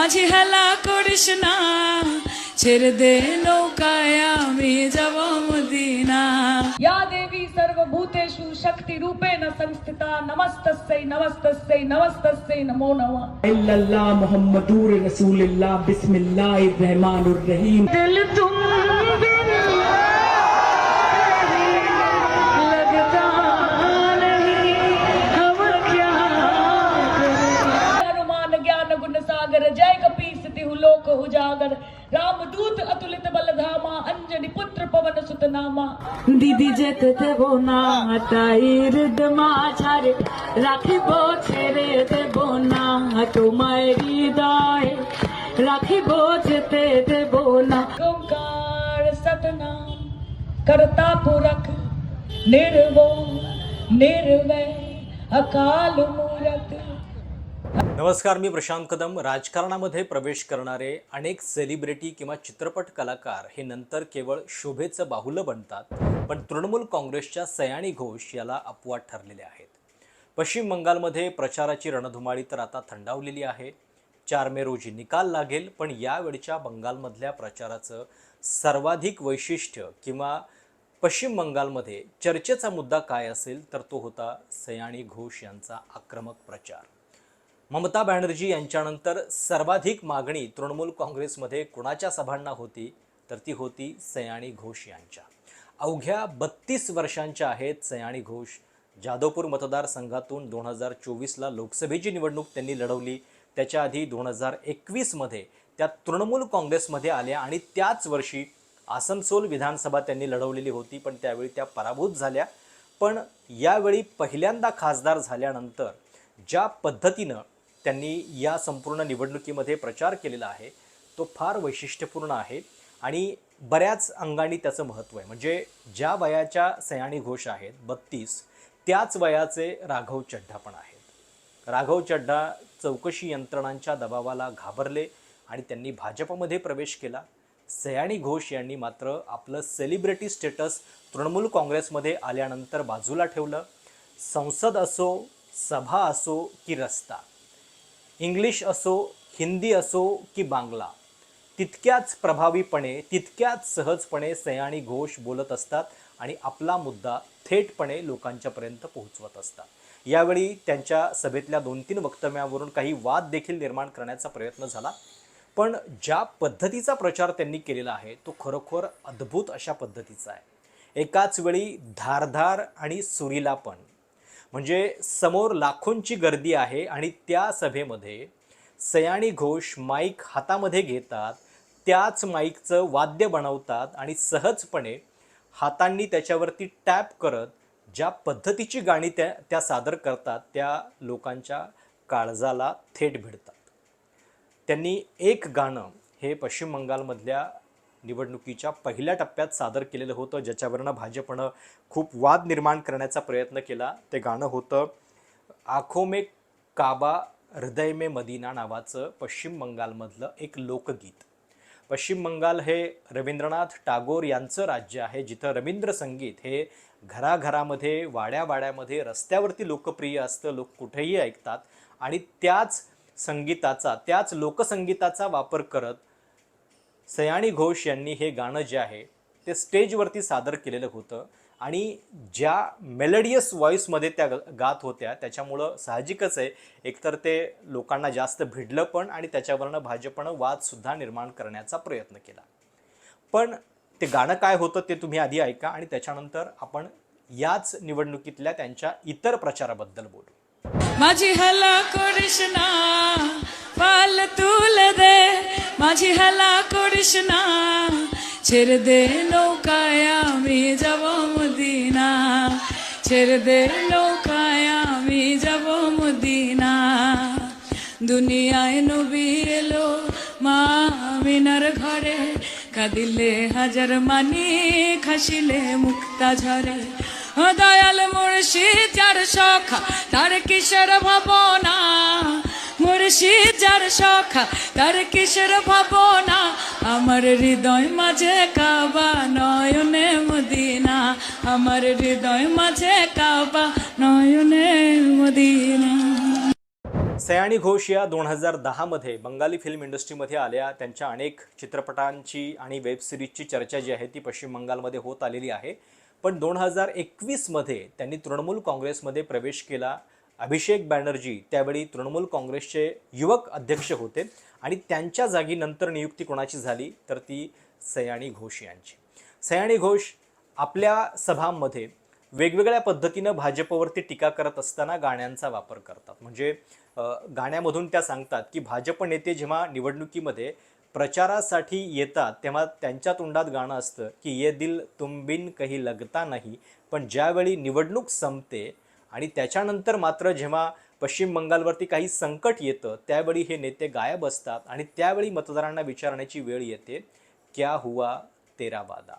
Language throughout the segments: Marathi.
माझी हेला करिस ना ছেড়ে দে নৌকায় আমি যাব মদিনা या देवी सर्वभूतेषु शक्तिरूपेण संस्थिता नमस्तस्यै नमस्तस्यै नमस्तस्यै नमो नमः इल्लल्लाह मुहम्मदुर रसूलुल्लाह बिस्मिल्लाहिर रहमानिर रहीम दिल तुम बिन लगता नहीं हम क्या करें अनुमान ज्ञान गुण सागर जय कपीस तिहु लोक उजागर रामदूत अतुलित बलधामा अंजनी पुत्र पवन सुत नामा দিদি যেতে দেব না তাই হৃদমা ছাড়ে রাখিব ছেড়ে দেব না তোমায় হৃদয়ে রাখিব যেতে দেব না ओंकार सतनाम करता पुरख निर्भय निर्वय अकाल मूरत नमस्कार, मी प्रशांत कदम. राजकारणामध्ये प्रवेश करणारे अनेक सेलिब्रिटी किंवा चित्रपट कलाकार हे नंतर केवळ शोभेचं बाहुलं बनतात, पण तृणमूल काँग्रेसच्या सयानी घोष याला अपवाद ठरलेले आहेत. पश्चिम बंगालमध्ये प्रचाराची रणधुमाळी तर आता थंडावलेली आहे. 4 मे रोजी निकाल लागेल, पण यावेळच्या बंगालमधल्या प्रचाराचं सर्वाधिक वैशिष्ट्य किंवा पश्चिम बंगालमध्ये चर्चेचा मुद्दा काय असेल तर तो होता सयानी घोष यांचा आक्रमक प्रचार. ममता बॅनर्जी यांच्यानंतर सर्वाधिक मागणी तृणमूल काँग्रेसमध्ये कुणाच्या सभांना होती तर ती होती सयानी घोष यांच्या. अवघ्या 32 वर्षांच्या आहेत सयानी घोष. जादवपूर मतदारसंघातून 2024ला लोकसभेची निवडणूक त्यांनी लढवली. त्याच्या आधी 2021मध्ये त्या तृणमूल काँग्रेसमध्ये आल्या आणि त्याच वर्षी आसनसोल विधानसभा त्यांनी लढवलेली होती, पण त्यावेळी त्या पराभूत झाल्या. पण यावेळी पहिल्यांदा खासदार झाल्यानंतर ज्या पद्धतीनं त्यांनी या संपूर्ण निवडणुकीमध्ये प्रचार केलेला आहे तो फार वैशिष्ट्यपूर्ण आहे आणि बऱ्याच अंगाने त्याचं महत्त्व आहे. म्हणजे ज्या वयाच्या सयानी घोष आहेत 32, त्याच वयाचे राघव चड्ढा पण आहेत. राघव चड्ढा चौकशी यंत्रणांच्या दबावाला घाबरले आणि त्यांनी भाजपमध्ये प्रवेश केला. सयानी घोष यांनी मात्र आपलं सेलिब्रिटी स्टेटस तृणमूल काँग्रेसमध्ये आल्यानंतर बाजूला ठेवलं. संसद असो, सभा असो की रस्ता, इंग्लिश असो, हिंदी असो की बांगला, तितक्याच प्रभावीपणे तितक्याच सहजपणे सयानी घोष बोलत असतात आणि आपला मुद्दा थेटपणे लोकांच्यापर्यंत पोहोचवत असतात. यावेळी त्यांच्या सभेतल्या 2-3 वक्तव्यावरून काही वाद देखील निर्माण करण्याचा प्रयत्न झाला, पण ज्या पद्धतीचा प्रचार त्यांनी केलेला आहे तो खरोखर अद्भुत अशा पद्धतीचा आहे. एकाच वेळी धारधार आणि सुरीला पण. म्हणजे समोर लाखोंची गर्दी आहे आणि त्या सभेमध्ये सयानी घोष माईक हातामध्ये घेतात, त्याच माईकचं वाद्य बनवतात आणि सहजपणे हातांनी त्याच्यावरती टॅप करत ज्या पद्धतीची गाणी त्या सादर करतात त्या लोकांच्या काळजाला थेट भिडतात. त्यांनी एक गाणं हे पश्चिम बंगालमधल्या निवडणुकीच्या पहिल्या टप्प्यात सादर केलेलं होतं, ज्याच्यावरनं भाजपनं खूप वाद निर्माण करण्याचा प्रयत्न केला. ते गाणं होतं आँखों में काबा हृदय में मदीना नावाचं पश्चिम बंगालमधलं एक लोकगीत. पश्चिम बंगाल हे रवींद्रनाथ टागोर यांचं राज्य आहे, जिथं रवींद्र संगीत हे घराघरामध्ये, वाड्यावाड्यामध्ये, रस्त्यावरती लोकप्रिय असतं. लोक कुठेही ऐकतात आणि त्याच संगीताचा, त्याच लोकसंगीताचा वापर करत सयानी घोष यांनी हे गाणं जे आहे ते स्टेजवरती सादर केलेलं होतं आणि ज्या मेलोडियस व्हॉईसमध्ये त्या गात होत्या त्याच्यामुळं साहजिकच आहे एकतर ते लोकांना जास्त भिडलं पण आणि त्याच्यावरनं भाजपनं वादसुद्धा निर्माण करण्याचा प्रयत्न केला. पण ते गाणं काय होतं ते तुम्ही आधी ऐका आणि त्याच्यानंतर आपण याच निवडणुकीतल्या त्यांच्या इतर प्रचाराबद्दल बोलू. माझी हेला करिस ना पाल तुले दे माझी हेला करिस ना ছেড়ে দে নৌকায় আমি যাব মদিনা ছেড়ে দে নৌকায় আমি যাব মদিনা দুনিয়ায় নবী এলো মা আমিনার ঘরে কাঁদিলে হাজার মানি খাসিলে মুক্তা ঝরে ও দয়াল মুর্শিদ যার সখা তার কিশোর ভাবনা মুর্শিদ যার সখা তার কিশোর ভাবনা আমার হৃদয় মাঝে কাবা নয়নে মদিনা আমার হৃদয় মাঝে কাবা নয়নে মদিনা. सयानी घोष या 2010मध्ये बंगाली फिल्म इंडस्ट्रीमध्ये आल्या. त्यांच्या अनेक चित्रपटांची आणि वेब सिरीजची चर्चा जी आहे ती पश्चिम बंगालमध्ये होत आलेली आहे. पण 2021मध्ये त्यांनी तृणमूल काँग्रेसमध्ये प्रवेश केला. अभिषेक बॅनर्जी त्यावेळी तृणमूल काँग्रेसचे युवक अध्यक्ष होते आणि त्यांच्या जागी नंतर नियुक्ती कोणाची झाली तर ती सयानी घोष यांची. सयानी घोष आपल्या सभांमध्ये वेगवेगळ्या पद्धतीनं भाजपवरती टीका करत असताना गाण्यांचा वापर करतात. म्हणजे गाण्यामधून त्या सांगतात की भाजप नेते जेव्हा निवडणुकीमध्ये प्रचारासाठी येतात तेव्हा त्यांच्या तोंडात गाणं असतं की ये दिल तुम बिन कहीं लगता नाही. पण ज्यावेळी निवडणूक संपते आणि त्याच्यानंतर मात्र जेव्हा पश्चिम बंगालवरती काही संकट येतं त्यावेळी हे नेते गायब असतात आणि त्यावेळी मतदारांना विचारण्याची वेळ येते, क्या हुआ तेरा वादा.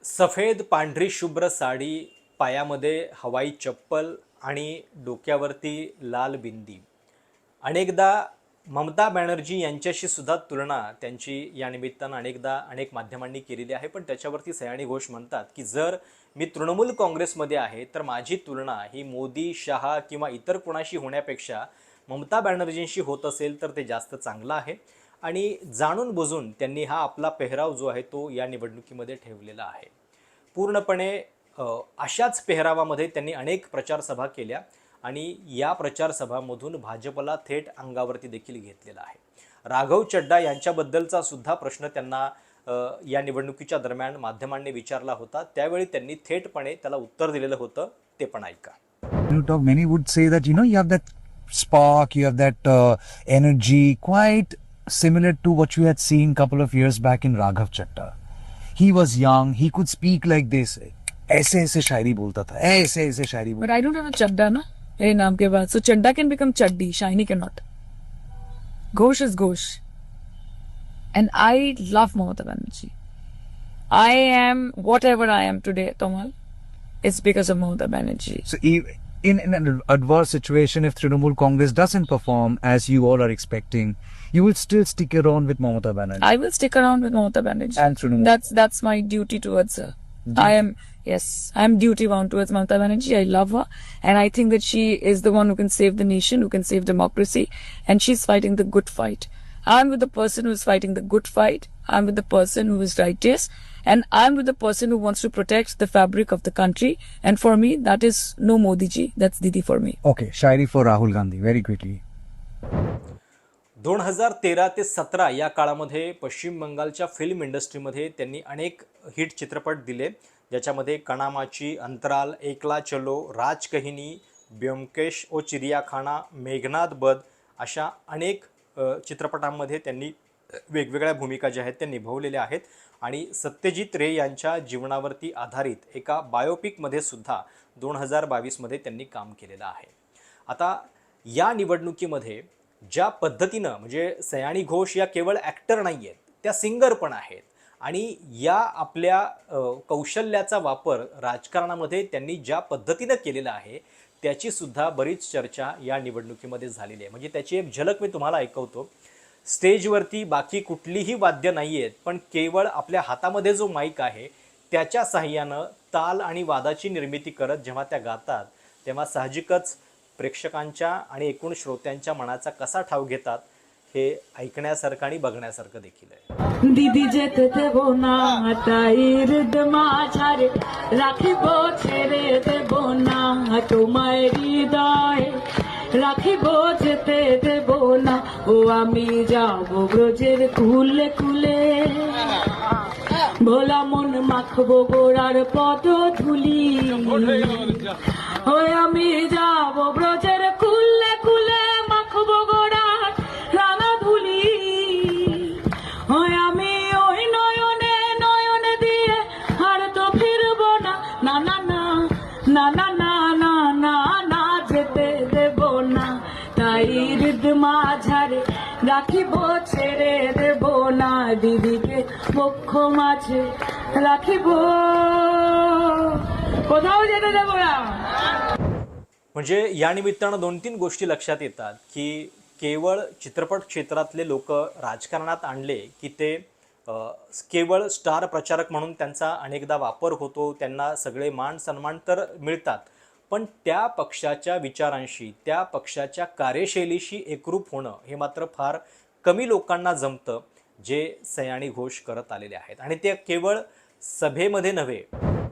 सफेद पांढरी शुभ्र साडी, पायामध्ये हवाई चप्पल आणि डोक्यावरती लाल बिंदी. अनेकदा ममता बॅनर्जी यांच्याशी सुद्धा तुलना त्यांची या निमित्तानं अनेक माध्यमांनी केलेली आहे. पण त्याच्यावरती सयानी घोष म्हणतात की जर मी तृणमूल काँग्रेसमध्ये आहे तर माझी तुलना ही मोदी, शहा किंवा इतर कोणाशी होण्यापेक्षा ममता बॅनर्जींशी होत असेल तर ते जास्त चांगलं आहे. आणि जाणून बुजून त्यांनी हा आपला पेहराव जो आहे तो या निवडणुकीमध्ये ठेवलेला आहे. पूर्णपणे अशाच पेहरावामध्ये त्यांनी अनेक प्रचारसभा केल्या आणि या प्रचारसभांमधून भाजपला थेट अंगावरती देखील घेतलेला आहे. राघव चड्डा यांच्याबद्दलचा सुद्धा प्रश्न त्यांना या निवडणुकीच्या दरम्यान माध्यमांनी विचारला होता. त्यावेळी त्यांनी थेटपणे त्याला उत्तर दिलेलं होतं, ते पण ऐका. Many would say that you have that spark, you have that energy, quite similar to what you had seen couple of years back in Raghav Chadda. He was young, he could speak like this. ऐसे शायरी बोलता था, ऐसे शायरी बोलता. But I don't have a Chadda na मेरे नाम के बाद. So Chadda can become Chaddi, Shiny cannot. Ghosh is Ghosh. And I love Mamata Banerjee. I am whatever I am today, Tomal. It's because of Mamata Banerjee. So in an adverse situation, if Trinamool Congress doesn't perform as you all are expecting, you will still stick around with Mamata Banerjee. I will stick around with Mamata Banerjee. And Trinamool. That's my duty towards her. I am duty bound towards Mamata Banerjee. I love her, and I think that she is the one who can save the nation, who can save democracy, and she's fighting the good fight. I'm with the person who's fighting the good fight. I'm with the person who is righteous, and I'm with the person who wants to protect the fabric of the country. And for me, that is no Modi ji. That's Didi for me. Okay, Shayari for Rahul Gandhi, very quickly. 2013 ते 17 या काळामध्ये पश्चिम बंगालच्या फिल्म इंडस्ट्रीमध्ये त्यांनी अनेक हिट चित्रपट दिले, ज्याच्यामध्ये कणामाची, अंतराल, एकला चलो, राजकहिनी, ब्योमकेश ओ चिडियाखाना, मेघनाद बध अशा अनेक चित्रपटांमध्ये त्यांनी वेगवेगळ्या भूमिका ज्या आहेत त्या निभावलेल्या आहेत. आणि सत्यजित रे यांच्या जीवनावरती आधारित एका बायोपिकमध्ये सुद्धा 2022मध्ये त्यांनी काम केलेलं आहे. आता या निवडणुकीमध्ये ज्या पद्धतीनं, म्हणजे सयानी घोष या केवळ ॲक्टर नाही आहेत, त्या सिंगर पण आहेत आणि या आपल्या कौशल्याचा वापर राजकारणामध्ये त्यांनी ज्या पद्धतीनं केलेला आहे त्याची सुद्धा बरीच चर्चा या निवडणुकीमध्ये झालेली आहे. म्हणजे त्याची एक झलक मी तुम्हाला ऐकवतो. स्टेजवरती बाकी कुठलीही वाद्य नाही आहेत, पण केवळ आपल्या हातामध्ये जो माईक आहे त्याच्या साहाय्यानं ताल आणि वादाची निर्मिती करत जेव्हा त्या गातात तेव्हा साहजिकच प्रेक्षकांच्या आणि एकूण श्रोत्यांच्या मनाचा कसा ठाव घेतात हे ऐकण्यासारखं आणि बघण्यासारखं देखील आहे. दिदी जेते देबो ना ताईर माझारे राखिब ছেড়ে দেব না তোমায় হৃদয়ে রাখিব যেতে দেব না ও আমি যাব ব্রজের কুলে কুলে ভোলা মন মাখবো গোড়ার পদ ধুলি ও আমি যাব ব্রজের কুলে কুলে মাখবো গোড়ার রানা ধুলি ও আমি ওই নয়নে নয়নে দিয়ে আর তো ফিরবো না না না না না না না না না না যেতে দেব না তাই হৃদ মাঝারে রাখিব ছেড়ে দেব না দিদিকে বক্ষ মাঝে রাখিব কোথাও যেতে দেব না. म्हणजे या निमित्तानं 2-3 गोष्टी लक्षात येतात की केवळ चित्रपट क्षेत्रातले लोक राजकारणात आणले की ते केवळ स्टार प्रचारक म्हणून त्यांचा अनेकदा वापर होतो, त्यांना सगळे मान सन्मान तर मिळतात, पण त्या पक्षाच्या विचारांशी, त्या पक्षाच्या कार्यशैलीशी एकरूप होणं हे मात्र फार कमी लोकांना जमतं, जे सयानी घोष करत आलेले आहेत. आणि ते केवळ सभेमध्ये नव्हे,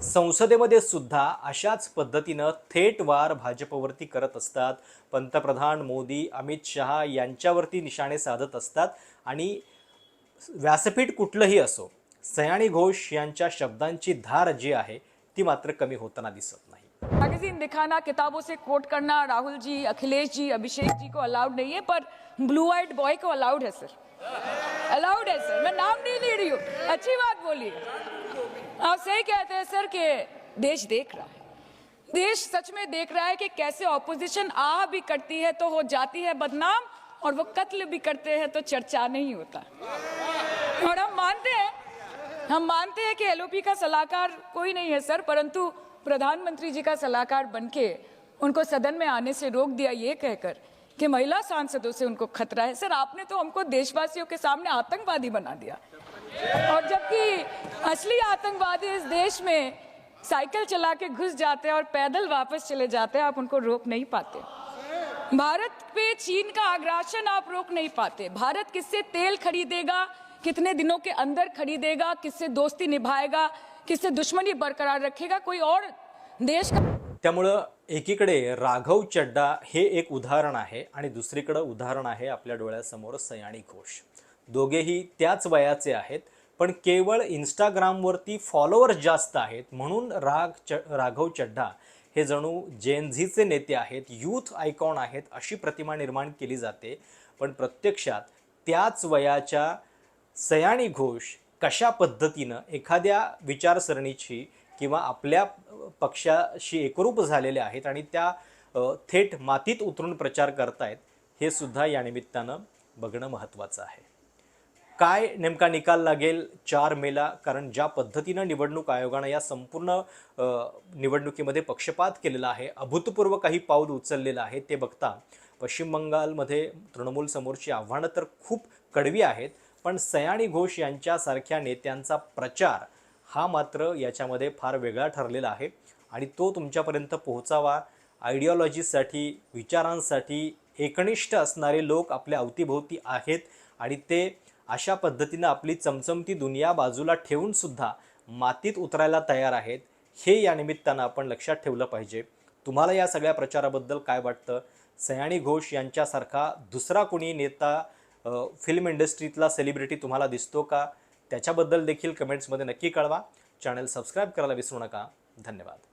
संसदेमध्ये सुद्धा अशाच पद्धतीनं थेट वार भाजपवरती करत असतात. पंतप्रधान मोदी, अमित शहा यांच्यावरती निशाणे साधत असतात. आणि व्यासपीठ कुठलंही असो, सयानी घोष यांच्या शब्दांची धार जी आहे ती मात्र कमी होताना दिसत नाही. मैगजीन दिखाना, किताबों से कोट करना राहुल जी, अखिलेश जी, अभिषेक जी को अलाउड नहीं है, पर ब्लू आइड बॉय को अलाउड है सर, अलाउड है सर। मैं नाम नहीं ले रही हूँ, अच्छी बात बोली। आप सही कहते हैं सर कि देश देख रहा है, देश सच में देख रहा है कि कैसे ऑपोजिशन आ भी करती है तो हो जाती है बदनाम, और वो कत्ल भी करते हैं तो चर्चा नहीं होता। और हम मानते हैं कि एलओपी का सलाहकार कोई नहीं है सर, परंतु प्रधानमंत्री जी का सलाहकार बनके उनको सदन में आने से रोक दिया ये कहकर कि महिला सांसदों से उनको खतरा है। सर, आपने तो हमको देशवासियों के सामने आतंकवादी बना दिया, और जबकि असली आतंकवादी इस देश में साइकिल चला के घुस जाते हैं और पैदल वापस चले जाते हैं, आप उनको रोक नहीं पाते। भारत पे चीन का आग्रासन आप रोक नहीं पाते। भारत किससे तेल खरीदेगा, कितने दिनों के अंदर खरीदेगा, किससे दोस्ती निभाएगा, किससे दुश्मनी बरकरार रखेगा, कोई और देश का। त्यामुळं एकीकडे राघव चड्डा हे एक उदाहरण आहे आणि दुसरीकडे उदाहरण आहे आपल्या डोळ्यासमोर सयानी घोष. दोघेही त्याच वयाचे आहेत, पण केवळ इंस्टाग्रामवरती फॉलोअर्स जास्त आहेत म्हणून राघव चड्डा हे जणू जेनझीचे नेते आहेत, यूथ आयकॉन आहेत अशी प्रतिमा निर्माण केली जाते. पण प्रत्यक्षात त्याच वयाच्या सयानी घोष कशा पद्धतीनं एखाद्या विचारसरणीची किंवा आपल्या पक्षाशी एकरूप झालेले आहेत आणि त्या थेट मातीत उतरून प्रचार करतायत, हे सुद्धा या निमित्तानं बघणं महत्त्वाचं आहे. काय नेमका निकाल लागेल 4 मेला, कारण ज्या पद्धतीनं निवडणूक आयोगानं या संपूर्ण निवडणुकीमध्ये पक्षपात केलेला आहे, अभूतपूर्व काही पाऊल उचललेलं आहे, ते बघता पश्चिम बंगालमध्ये तृणमूल समोरची आव्हानं तर खूप कडवी आहेत, पण सयानी घोष यांच्यासारख्या नेत्यांचा प्रचार हा मात्र याच्यामध्ये फार वेगळा ठरलेला आहे. आणि तो तुमच्यापर्यंत पोहोचावा, आयडिओलॉजीसाठी, विचारांसाठी एकनिष्ठ असणारे लोक आपल्या अवतीभोवती आहेत आणि ते अशा पद्धतीनं आपली चमचमती दुनिया बाजूला ठेवूनसुद्धा मातीत उतरायला तयार आहेत, हे या निमित्तानं आपण लक्षात ठेवलं पाहिजे. तुम्हाला या सगळ्या प्रचाराबद्दल काय वाटतं? सयानी घोष यांच्यासारखा दुसरा कोणी नेता फिल्म इंडस्ट्रीतला सेलिब्रिटी तुम्हाला दिसतो का? त्याच्याबद्दल देखील कमेंट्समध्ये नक्की कळवा. चॅनल सबस्क्राईब करायला विसरू नका. धन्यवाद.